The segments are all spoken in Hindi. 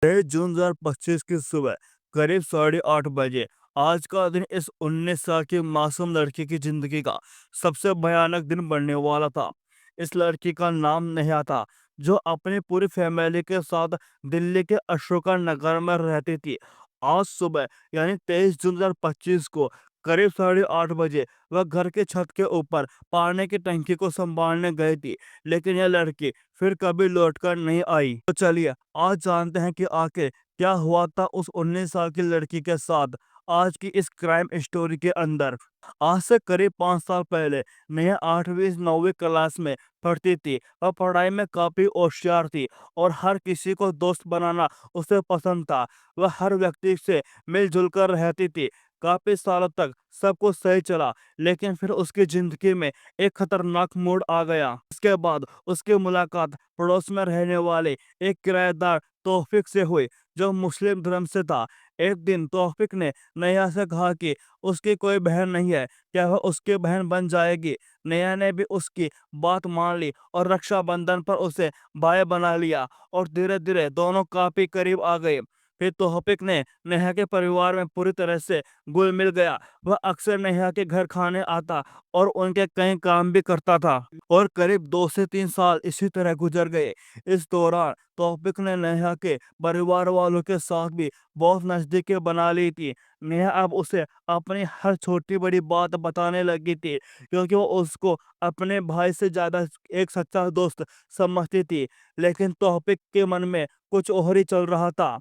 जून 2025 की सुबह करीब 8:30 बजे आज का दिन इस 19 साल की मासूम लड़की की जिंदगी का सबसे भयानक दिन बनने वाला था। इस लड़की का नाम नेहा था, जो अपनी पूरी फैमिली के साथ दिल्ली के अशोका नगर में रहती थी। आज सुबह यानी 23 जून 2025 को करीब 8:30 बजे वह घर के छत के ऊपर पानी की टंकी को संभालने गई थी, लेकिन यह लड़की फिर कभी लौटकर नहीं आई। तो चलिए आज जानते हैं कि आखिर क्या हुआ था उस 19 साल की लड़की के साथ आज की इस क्राइम स्टोरी के अंदर। आज से करीब 5 साल पहले नेहा 8वीं 9वीं क्लास में पढ़ती थी। वह पढ़ाई में काफी होशियार थी और हर किसी को दोस्त बनाना उसे पसंद था। वह हर व्यक्ति से मिलजुल कर रहती थी। काफी सालों तक सब कुछ सही चला, लेकिन फिर उसकी जिंदगी में एक खतरनाक मोड़ आ गया। इसके बाद उसकी मुलाकात पड़ोस में रहने वाले एक किराएदार तौफीक से हुई, जो मुस्लिम धर्म से था। एक दिन तौफीक ने नेहा से कहा कि उसकी कोई बहन नहीं है, क्या वह उसकी बहन बन जाएगी। नेहा ने भी उसकी बात मान ली और रक्षाबंधन पर उसे भाई बना लिया और धीरे धीरे दोनों काफी करीब आ गए। फिर तौफीक ने नेहा के परिवार में पूरी तरह से घुल मिल गया। वह अक्सर नेहा के घर खाने आता और उनके कई काम भी करता था और करीब 2 से 3 साल इसी तरह गुजर गए। इस दौरान तौफीक ने नेहा के परिवार वालों के साथ भी बहुत नजदीकी बना ली थी। नेहा अब उसे अपनी हर छोटी बड़ी बात बताने लगी थी, क्योंकि वो उसको अपने भाई से ज्यादा एक सच्चा दोस्त समझती थी। लेकिन तौफीक के मन में कुछ और ही चल रहा था।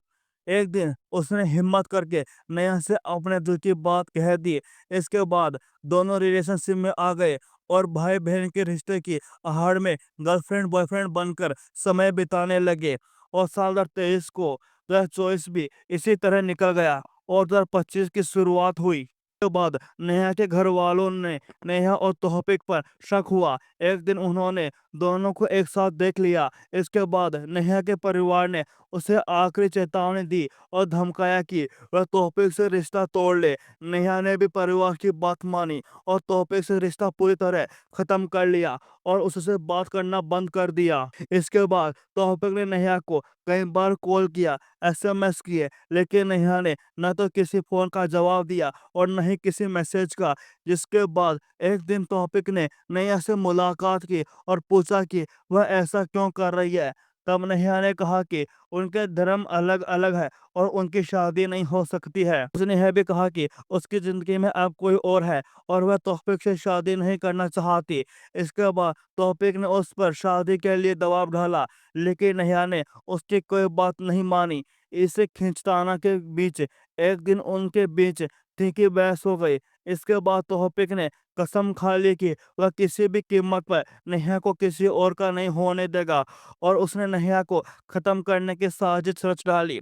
एक दिन उसने हिम्मत करके नेहा से अपने दिल की बात कह दी। इसके बाद दोनों रिलेशनशिप में आ गए और भाई बहन के रिश्ते की आड़ में गर्लफ्रेंड बॉयफ्रेंड बनकर समय बिताने लगे। और साल 2023 को 2024 भी इसी तरह निकल गया और 2025 की शुरुआत हुई। के बाद नेहा के घर वालों ने नेहा और तौफीक पर शक हुआ। एक दिन उन्होंने दोनों को एक साथ देख लिया। इसके बाद नेहा के परिवार ने उसे आखिरी चेतावनी दी और धमकाया कि वह तौफीक से रिश्ता तोड़ ले। नेहा ने भी परिवार की बात मानी और तौफीक से रिश्ता पूरी तरह खत्म कर लिया और उससे बात करना बंद कर दिया। इसके बाद तौफीक ने नेहा को कई बार कॉल किया, एसएमएस किए, लेकिन नेहा ने न तो किसी फोन का जवाब दिया और न ही किसी मैसेज का। जिसके बाद एक दिन तौफीक ने नेहा से मुलाकात की और पूछा कि वह ऐसा क्यों कर रही है। तब नेहा ने कहा कि उनके धर्म अलग अलग है और उनकी शादी नहीं हो सकती है। उसने यह भी कहा कि उसकी जिंदगी में अब कोई और है और वह तौफीक से शादी नहीं करना चाहती। इसके बाद तौफीक ने उस पर शादी के लिए दबाव डाला, लेकिन नेहा ने उसकी कोई बात नहीं मानी। इसे खींचताना के बीच एक दिन उनके बीच तीखी बहस हो गई। इसके बाद तौफीक ने कसम खा ली कि वह किसी भी कीमत पर नेहा को किसी और का नहीं होने देगा और उसने नेहा को खत्म करने की साजिश रच डाली।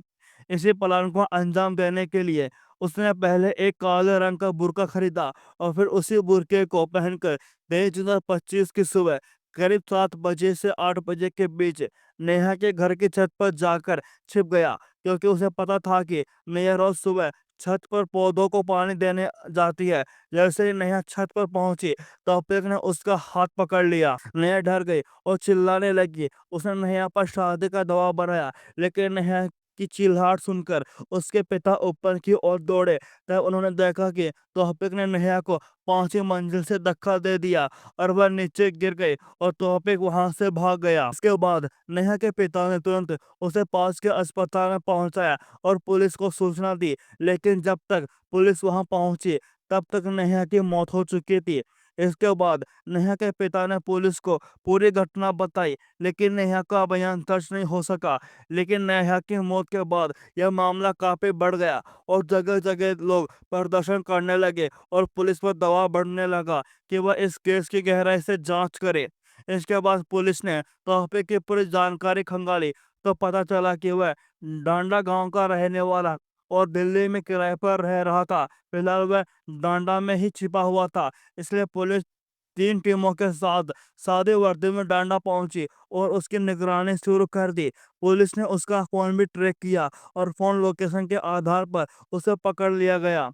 इसी प्लान को अंजाम देने के लिए उसने पहले एक काले रंग का बुर्का खरीदा और फिर उसी बुर्के को पहनकर 23 जून 2025 की सुबह करीब 7 बजे से 8 बजे के बीच नेहा के घर की छत पर जाकर छिप गया, क्योंकि उसे पता था कि नेहा रोज सुबह छत पर पौधों को पानी देने जाती है। जैसे ही नेहा छत पर पहुंची, तौफीक ने उसका हाथ पकड़ लिया। नेहा डर गई और चिल्लाने लगी। उसने नेहा पर शादी का दबाव बनाया, लेकिन नेहा की चिल्लाहट सुनकर उसके पिता ऊपर की ओर दौड़े। तब उन्होंने देखा कि तौफीक ने नेहा को 5वीं मंजिल से धक्का दे दिया और वह नीचे गिर गई और तौफीक वहां से भाग गया। इसके बाद नेहा के पिता ने तुरंत उसे पास के अस्पताल में पहुंचाया और पुलिस को सूचना दी, लेकिन जब तक पुलिस वहां पहुंची तब तक नेहा की मौत हो चुकी थी। इसके बाद नेहा के पिता ने पुलिस को पूरी घटना बताई, लेकिन नेहा का बयान दर्ज नहीं हो सका। लेकिन नेहा की मौत के बाद यह मामला काफी बढ़ गया और जगह जगह लोग प्रदर्शन करने लगे और पुलिस पर दबाव बढ़ने लगा कि वह इस केस की गहराई से जांच करे। इसके बाद पुलिस ने तौफीक की पूरी जानकारी खंगाली तो पता चला कि वह डांडा गांव का रहने वाला और दिल्ली में किराए पर रह रहा था। फिलहाल वह डांडा में ही छिपा हुआ था। इसलिए पुलिस 3 टीमों के साथ सादे वर्दी में डांडा पहुंची और उसकी निगरानी शुरू कर दी। पुलिस ने उसका फोन भी ट्रैक किया और फोन लोकेशन के आधार पर उसे पकड़ लिया गया।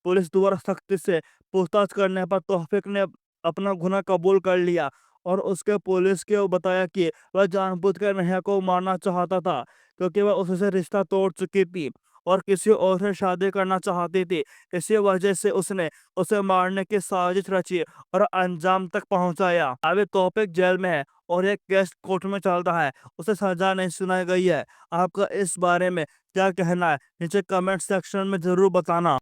पुलिस द्वारा सख्ती से पूछताछ करने पर तौफीक ने अपना गुनाह कबूल कर लिया और उसके पुलिस को बताया कि वह जानबूझकर नेहा को मारना चाहता था क्योंकि वह उससे रिश्ता तोड़ चुकी थी और किसी और से शादी करना चाहती थी। इसी वजह से उसने उसे मारने की साजिश रची और अंजाम तक पहुंचाया। अभी टॉपिक जेल में है और ये केस कोर्ट में चल रहा है, उसे सजा नहीं सुनाई गई है। आपका इस बारे में क्या कहना है? नीचे कमेंट सेक्शन में जरूर बताना।